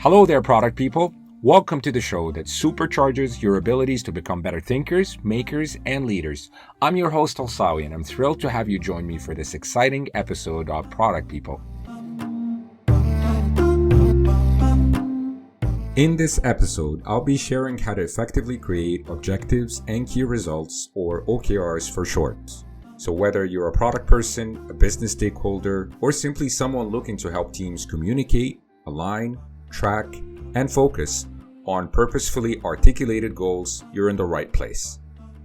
Hello there, product people. Welcome to the show that supercharges your abilities to become better thinkers, makers, and leaders. I'm your host, Alsawi, and I'm thrilled to have you join me for this exciting episode of Product People. In this episode, I'll be sharing how to effectively create objectives and key results, or OKRs for short. So whether you're a product person, a business stakeholder, or simply someone looking to help teams communicate, align, track, and focus on purposefully articulated goals, you're in the right place.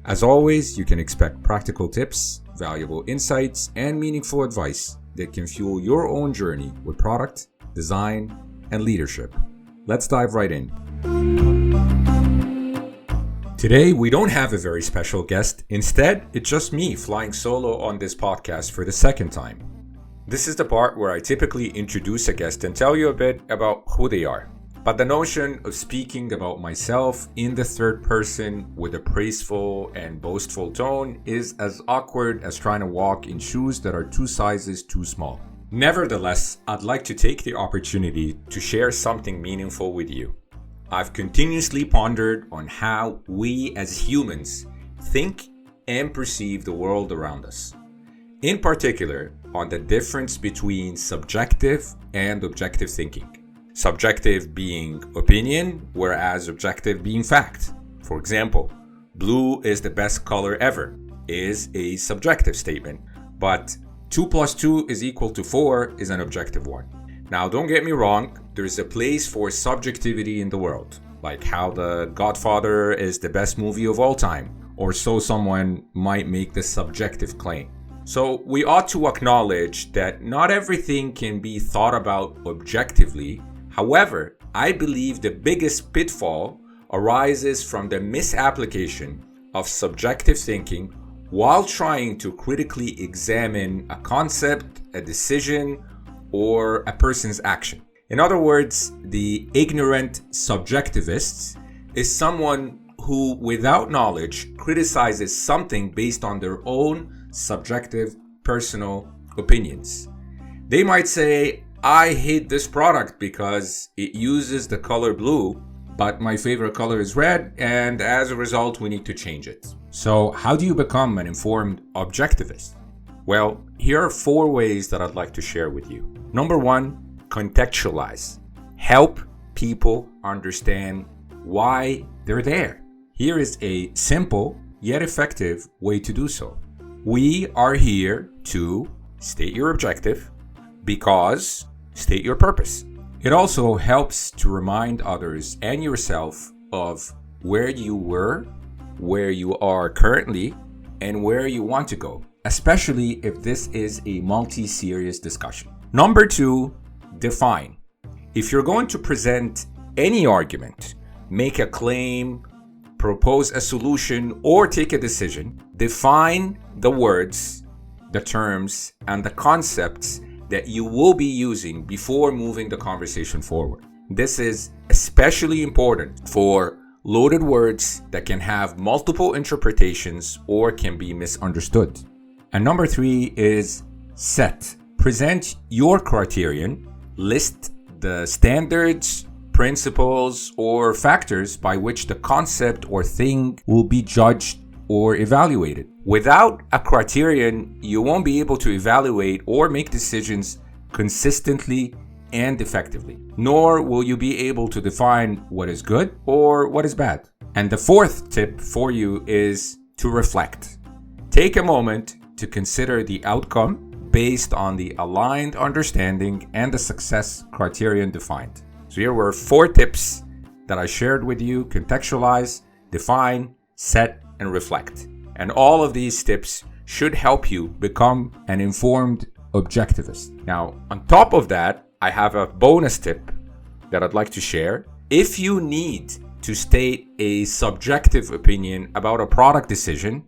As always, you can expect practical tips, valuable insights, and meaningful advice that can fuel your own journey with product, design, and leadership. Let's dive right in. Today, we don't have a very special guest. Instead, it's just me flying solo on this podcast for the second time. This is the part where I typically introduce a guest and tell you a bit about who they are. But the notion of speaking about myself in the third person with a praiseful and boastful tone is as awkward as trying to walk in shoes that are 2 sizes too small. Nevertheless, I'd like to take the opportunity to share something meaningful with you. I've continuously pondered on how we as humans think and perceive the world around us. In particular, on the difference between subjective and objective thinking. Subjective being opinion, whereas objective being fact. For example, blue is the best color ever is a subjective statement, but 2 plus 2 is equal to 4 is an objective one. Now, don't get me wrong, there's a place for subjectivity in the world, like how The Godfather is the best movie of all time, or so someone might make the subjective claim. So we ought to acknowledge that not everything can be thought about objectively. However, I believe the biggest pitfall arises from the misapplication of subjective thinking while trying to critically examine a concept, a decision, or a person's action. In other words, the ignorant subjectivist is someone who, without knowledge, criticizes something based on their own subjective, personal opinions. They might say, I hate this product because it uses the color blue, but my favorite color is red, and as a result, we need to change it. So how do you become an informed objectivist? Well, here are 4 ways that I'd like to share with you. Number 1, contextualize. Help people understand why they're there. Here is a simple yet effective way to do so. We are here to state your objective because state your purpose. It also helps to remind others and yourself of where you were, where you are currently, and where you want to go, especially if this is a multi-serious discussion. Number 2, define. If you're going to present any argument, make a claim, propose a solution, or take a decision, define the words, the terms, and the concepts that you will be using before moving the conversation forward. This is especially important for loaded words that can have multiple interpretations or can be misunderstood. And number 3 is set. Present your criterion, list the standards, principles, or factors by which the concept or thing will be judged or evaluated. Without a criterion, you won't be able to evaluate or make decisions consistently and effectively, nor will you be able to define what is good or what is bad. And the 4th tip for you is to reflect. Take a moment to consider the outcome based on the aligned understanding and the success criterion defined. So here were 4 tips that I shared with you: contextualize, define, set, and reflect. And all of these tips should help you become an informed objectivist. Now, on top of that, I have a bonus tip that I'd like to share. If you need to state a subjective opinion about a product decision,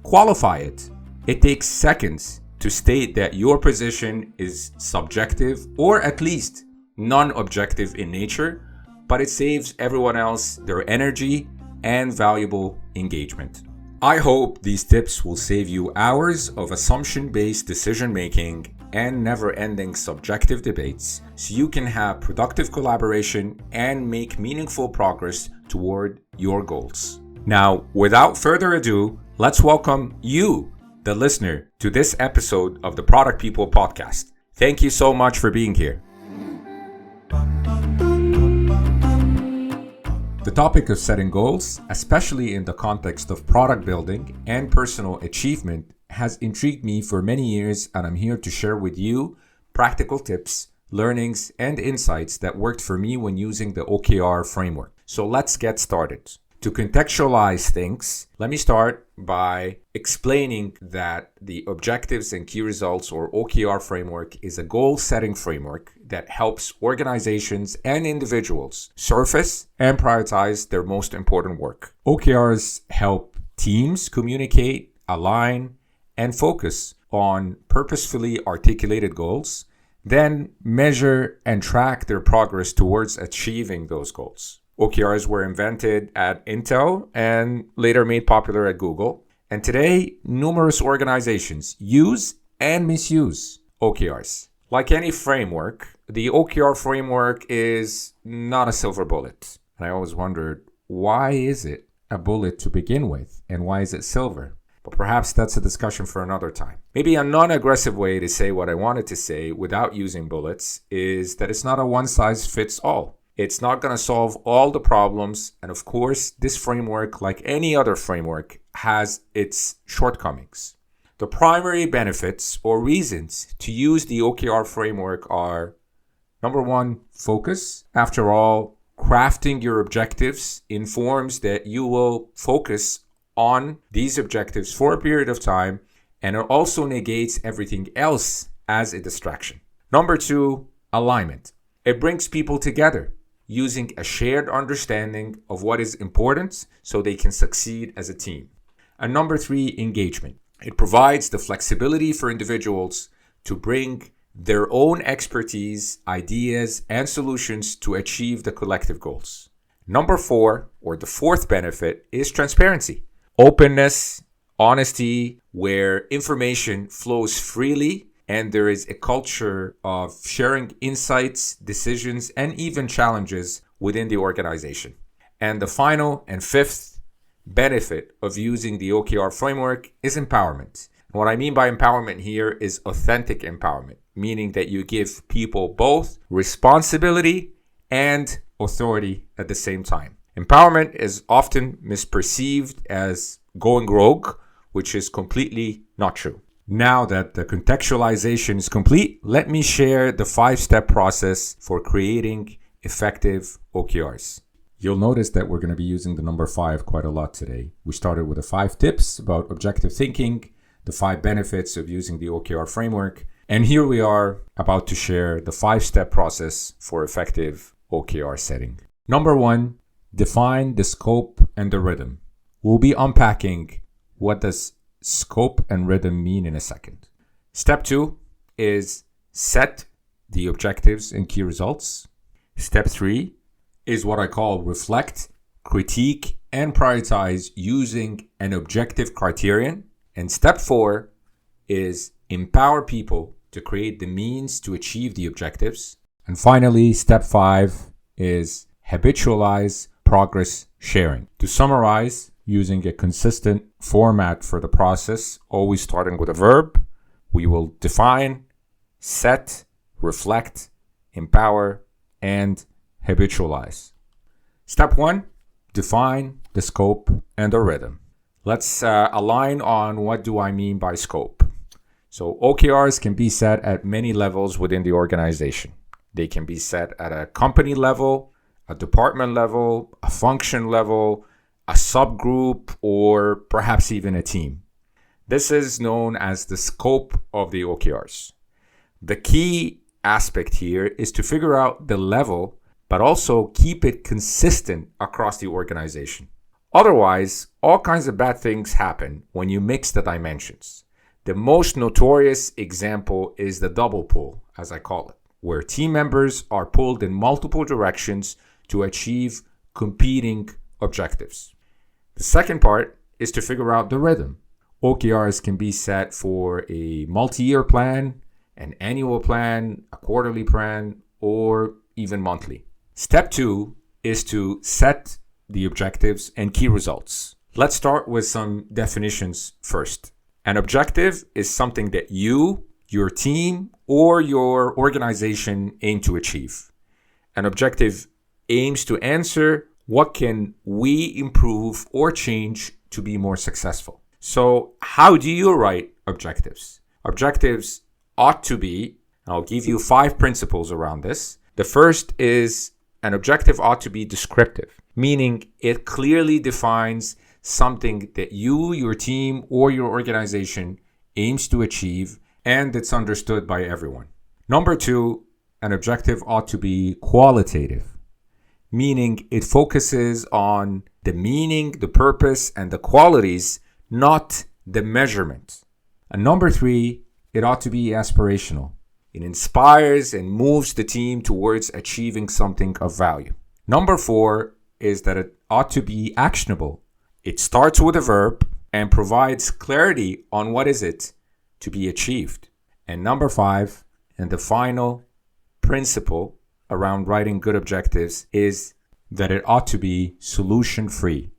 qualify it. It takes seconds to state that your position is subjective or at least non-objective in nature, but it saves everyone else their energy and valuable engagement. I hope these tips will save you hours of assumption-based decision-making and never-ending subjective debates so you can have productive collaboration and make meaningful progress toward your goals. Now, without further ado, let's welcome you, the listener, to this episode of the Product People Podcast. Thank you so much for being here. The topic of setting goals, especially in the context of product building and personal achievement, has intrigued me for many years, and I'm here to share with you practical tips, learnings, and insights that worked for me when using the OKR framework. So let's get started. To contextualize things, let me start by explaining that the Objectives and Key Results, or OKR framework, is a goal-setting framework that helps organizations and individuals surface and prioritize their most important work. OKRs help teams communicate, align, and focus on purposefully articulated goals, then measure and track their progress towards achieving those goals. OKRs were invented at Intel and later made popular at Google. And today, numerous organizations use and misuse OKRs. Like any framework, the OKR framework is not a silver bullet. And I always wondered, why is it a bullet to begin with? And why is it silver? But perhaps that's a discussion for another time. Maybe a non-aggressive way to say what I wanted to say without using bullets is that it's not a one-size-fits-all. It's not going to solve all the problems. And of course, this framework, like any other framework, has its shortcomings. The primary benefits or reasons to use the OKR framework are, number one, focus. After all, crafting your objectives informs that you will focus on these objectives for a period of time, and it also negates everything else as a distraction. Number two, alignment. It brings people together using a shared understanding of what is important so they can succeed as a team. And number three, engagement. It provides the flexibility for individuals to bring their own expertise, ideas, and solutions to achieve the collective goals. Number four, or the fourth benefit, is transparency. Openness, honesty, where information flows freely and there is a culture of sharing insights, decisions, and even challenges within the organization. And the final and fifth benefit of using the OKR framework is empowerment. What I mean by empowerment here is authentic empowerment, meaning that you give people both responsibility and authority at the same time. Empowerment is often misperceived as going rogue, which is completely not true. Now that the contextualization is complete, let me share the 5-step process for creating effective OKRs. You'll notice that we're going to be using the number 5 quite a lot today. We started with the 5 tips about objective thinking, the 5 benefits of using the OKR framework, and here we are about to share the 5-step process for effective OKR setting. Number 1, define the scope and the rhythm. We'll be unpacking what does scope and rhythm mean in a second. Step 2 is set the objectives and key results. Step 3 is what I call reflect, critique, and prioritize using an objective criterion. And step 4 is empower people to create the means to achieve the objectives. And finally, step 5 is habitualize progress sharing. To summarize, using a consistent format for the process, always starting with a verb, we will define, set, reflect, empower, and habitualize. Step 1, define the scope and the rhythm. Let's align on what do I mean by scope. So OKRs can be set at many levels within the organization. They can be set at a company level, a department level, a function level, a subgroup, or perhaps even a team. This is known as the scope of the OKRs. The key aspect here is to figure out the level, but also keep it consistent across the organization. Otherwise, all kinds of bad things happen when you mix the dimensions. The most notorious example is the double pull, as I call it, where team members are pulled in multiple directions to achieve competing objectives. The second part is to figure out the rhythm. OKRs can be set for a multi-year plan, an annual plan, a quarterly plan, or even monthly. Step 2 is to set the objectives and key results. Let's start with some definitions first. An objective is something that you, your team, or your organization aim to achieve. An objective aims to answer what can we improve or change to be more successful. So how do you write objectives? Objectives ought to be, I'll give you 5 principles around this. The first is an objective ought to be descriptive, meaning it clearly defines something that you, your team, or your organization aims to achieve, and it's understood by everyone. Number 2, an objective ought to be qualitative, meaning it focuses on the meaning, the purpose, and the qualities, not the measurement. And number 3, it ought to be aspirational. It inspires and moves the team towards achieving something of value. Number 4 is that it ought to be actionable. It starts with a verb and provides clarity on what is it to be achieved. And number 5, and the final principle around writing good objectives, is that it ought to be solution-free,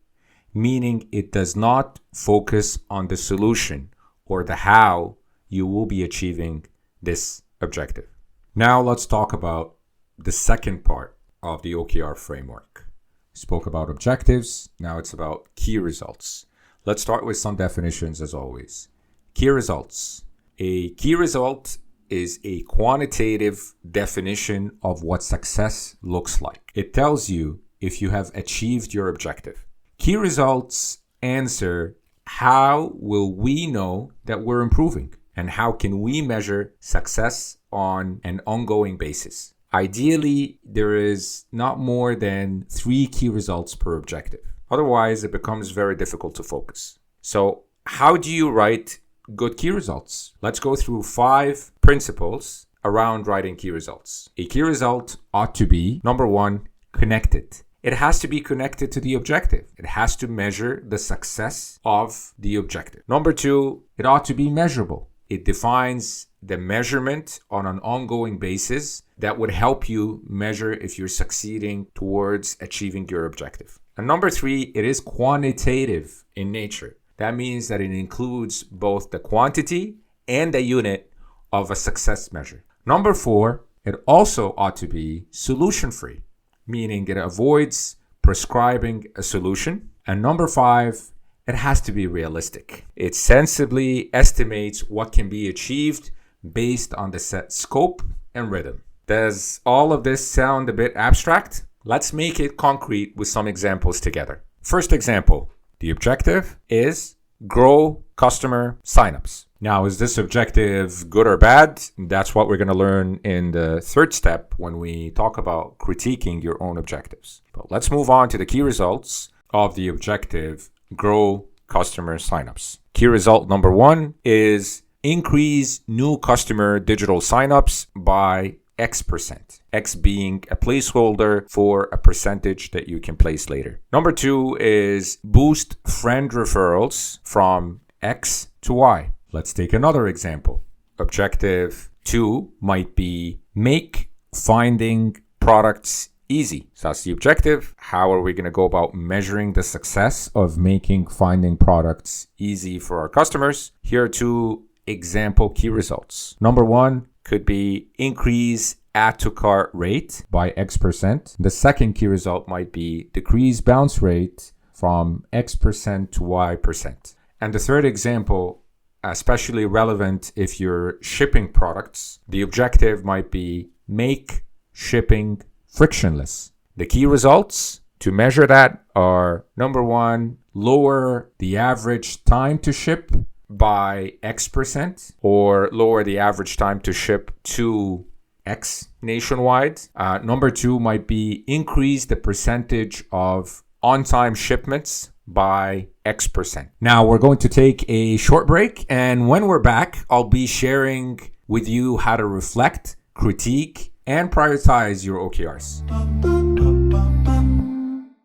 meaning it does not focus on the solution or the how you will be achieving this objective. Now let's talk about the second part of the OKR framework. Spoke about objectives, now it's about key results. Let's start with some definitions as always. Key results. A key result is a quantitative definition of what success looks like. It tells you if you have achieved your objective. Key results answer how will we know that we're improving and how can we measure success on an ongoing basis. Ideally, there is not more than 3 key results per objective. Otherwise, it becomes very difficult to focus. So how do you write good key results? Let's go through 5 principles around writing key results. A key result ought to be, number 1, connected. It has to be connected to the objective. It has to measure the success of the objective. Number 2, it ought to be measurable. It defines the measurement on an ongoing basis that would help you measure if you're succeeding towards achieving your objective. And number 3, it is quantitative in nature. That means that it includes both the quantity and the unit of a success measure. Number 4, it also ought to be solution-free, meaning it avoids prescribing a solution. And number 5, it has to be realistic. It sensibly estimates what can be achieved based on the set scope and rhythm. Does all of this sound a bit abstract? Let's make it concrete with some examples together. First example, the objective is grow customer signups. Now, is this objective good or bad? That's what we're going to learn in the third step when we talk about critiquing your own objectives. But let's move on to the key results of the objective, grow customer signups. Key result number 1 is increase new customer digital signups by X%. X being a placeholder for a percentage that you can place later. Number 2 is boost friend referrals from X to Y. Let's take another example. Objective 2 might be make finding products easy. So that's the objective. How are we going to go about measuring the success of making finding products easy for our customers? Here are 2 example key results. Number 1 could be increase add to cart rate by X%. The second key result might be decrease bounce rate from X% to Y%. And the third example, especially relevant if you're shipping products, the objective might be make shipping frictionless. The key results to measure that are number 1, lower the average time to ship by X%, or lower the average time to ship to X nationwide. Number 2 might be increase the percentage of on-time shipments by X%. Now we're going to take a short break, and when we're back, I'll be sharing with you how to reflect, critique, and prioritize your OKRs.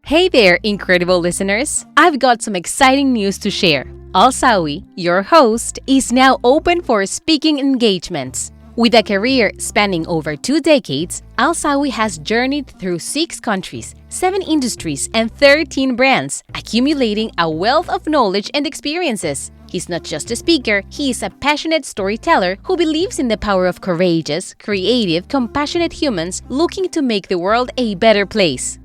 Hey there, incredible listeners! I've got some exciting news to share. Al Sawi, your host, is now open for speaking engagements. With a career spanning over 2 decades, Al-Sawi has journeyed through 6 countries, 7 industries, and 13 brands, accumulating a wealth of knowledge and experiences. He's not just a speaker, he is a passionate storyteller who believes in the power of courageous, creative, compassionate humans looking to make the world a better place.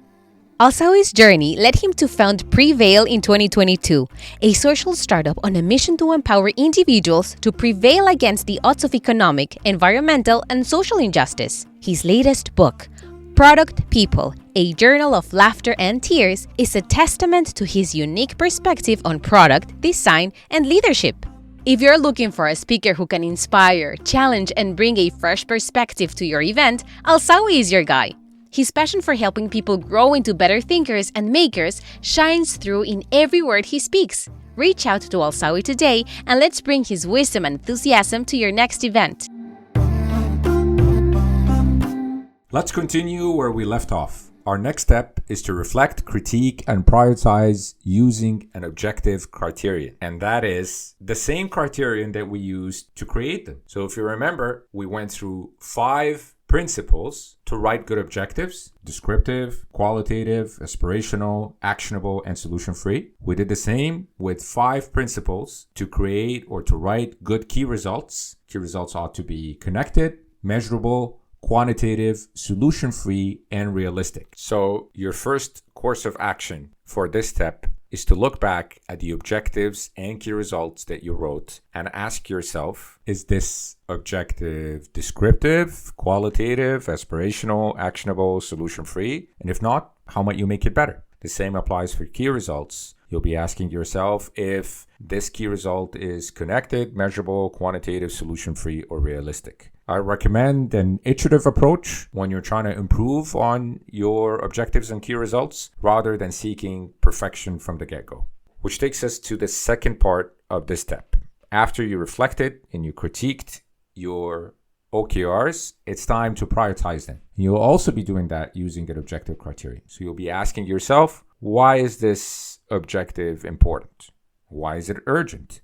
Al-Sawi's journey led him to found Prevail in 2022, a social startup on a mission to empower individuals to prevail against the odds of economic, environmental, and social injustice. His latest book, Product People, a journal of laughter and tears, is a testament to his unique perspective on product, design, and leadership. If you're looking for a speaker who can inspire, challenge, and bring a fresh perspective to your event, Al-Sawi is your guy. His passion for helping people grow into better thinkers and makers shines through in every word he speaks. Reach out to Al-Sawi today and let's bring his wisdom and enthusiasm to your next event. Let's continue where we left off. Our next step is to reflect, critique, and prioritize using an objective criterion. And that is the same criterion that we used to create them. So if you remember, we went through 5 principles to write good objectives: descriptive, qualitative, aspirational, actionable, and solution-free. We did the same with 5 principles to create or to write good key results. Key results ought to be connected, measurable, quantitative, solution-free, and realistic. So your first course of action for this step is to look back at the objectives and key results that you wrote and ask yourself, is this objective descriptive, qualitative, aspirational, actionable, solution-free? And if not, how might you make it better? The same applies for key results. You'll be asking yourself if this key result is connected, measurable, quantitative, solution-free, or realistic. I recommend an iterative approach when you're trying to improve on your objectives and key results rather than seeking perfection from the get-go. Which takes us to the second part of this step. After you reflected and you critiqued your OKRs, it's time to prioritize them. You'll also be doing that using an objective criterion. So you'll be asking yourself, why is this objective important? Why is it urgent?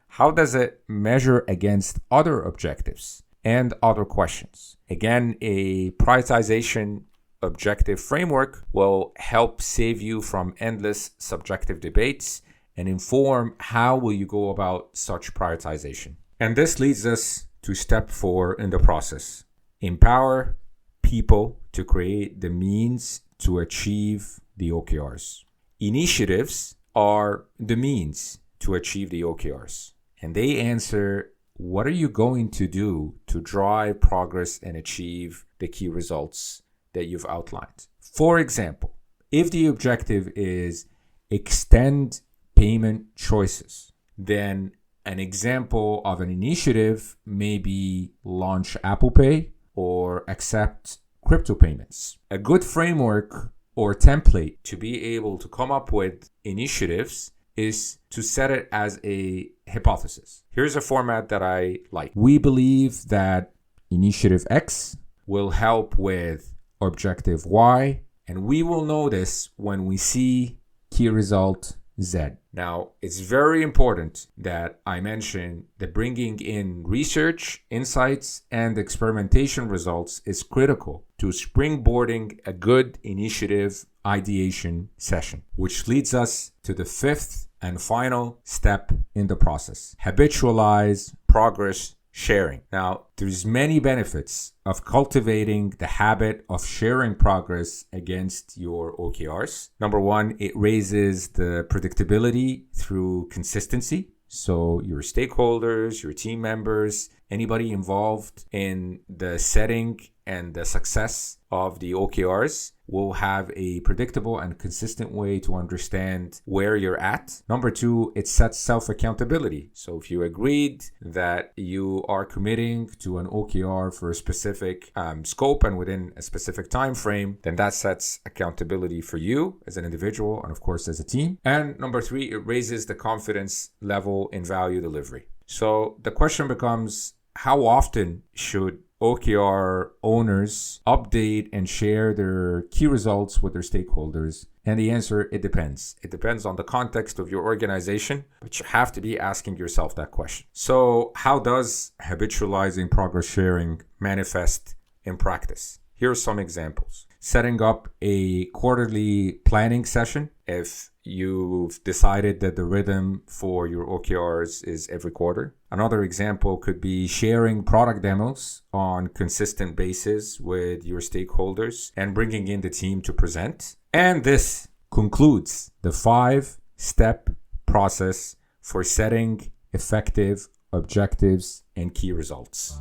How does it measure against other objectives and other questions? Again, a prioritization objective framework will help save you from endless subjective debates and inform how will you go about such prioritization. And this leads us to step 4 in the process. Empower people to create the means to achieve the OKRs. Initiatives are the means to achieve the OKRs, and they answer, what are you going to do to drive progress and achieve the key results that you've outlined? For example, if the objective is extend payment choices, then an example of an initiative may be launch Apple Pay or accept crypto payments. A good framework or template to be able to come up with initiatives is to set it as a hypothesis. Here's a format that I like. We believe that initiative X will help with objective Y, and we will know this when we see key result Z. Now, it's very important that I mention that bringing in research, insights, and experimentation results is critical to springboarding a good initiative ideation session, which leads us to the 5th and final step in the process. Habitualize progress sharing. Now, there's many benefits of cultivating the habit of sharing progress against your OKRs. Number 1, it raises the predictability through consistency. So your stakeholders, your team members, anybody involved in the setting and the success of the OKRs will have a predictable and consistent way to understand where you're at. Number 2, it sets self-accountability. So if you agreed that you are committing to an OKR for a specific scope and within a specific time frame, then that sets accountability for you as an individual and of course as a team. And number 3, it raises the confidence level in value delivery. So the question becomes, how often should OKR owners update and share their key results with their stakeholders? And the answer, it depends. It depends on the context of your organization, but you have to be asking yourself that question. So how does habitualizing progress sharing manifest in practice? Here are some examples. Setting up a quarterly planning session. If you've decided that the rhythm for your OKRs is every quarter. Another example could be sharing product demos on consistent basis with your stakeholders and bringing in the team to present. And this concludes the 5-step process for setting effective objectives and key results.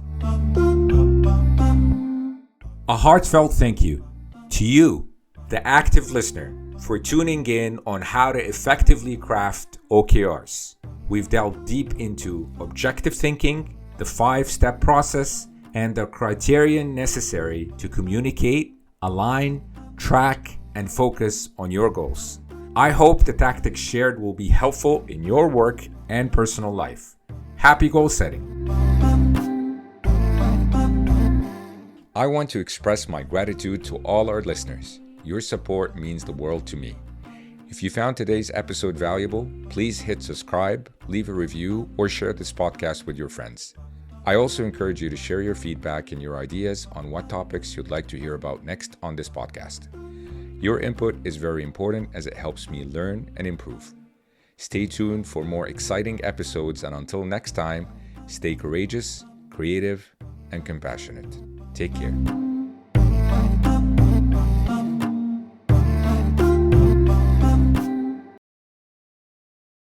A heartfelt thank you to you, the active listener, for tuning in on how to effectively craft OKRs. We've delved deep into objective thinking, the 5-step process, and the criterion necessary to communicate, align, track, and focus on your goals. I hope the tactics shared will be helpful in your work and personal life. Happy goal setting. I want to express my gratitude to all our listeners. Your support means the world to me. If you found today's episode valuable, please hit subscribe, leave a review, or share this podcast with your friends. I also encourage you to share your feedback and your ideas on what topics you'd like to hear about next on this podcast. Your input is very important as it helps me learn and improve. Stay tuned for more exciting episodes, and until next time, stay courageous, creative, and compassionate. Take care.